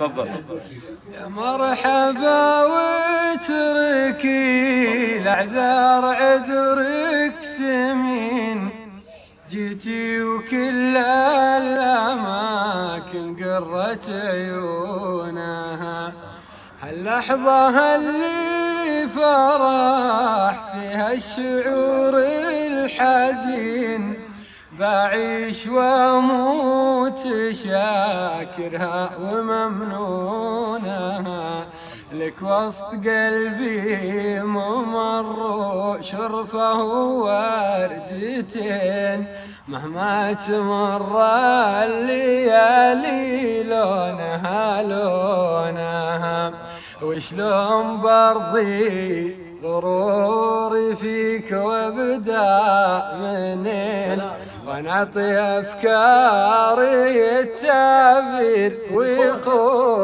تفضل. يا مرحبا واتركي الاعذار عذرك سمين، جيتي وكل الاماكن قرت عيونها، هاللحظة اللي فرح فيها الشعور الحزين، بعيش واموت شاكرها وممنونها، لك وسط قلبي ممر شرفه وردتين، مهما تمر الليالي لونها لونها، وشلون برضي غروري فيك وابدا منين، ونعطي افكاري التعبير ويخون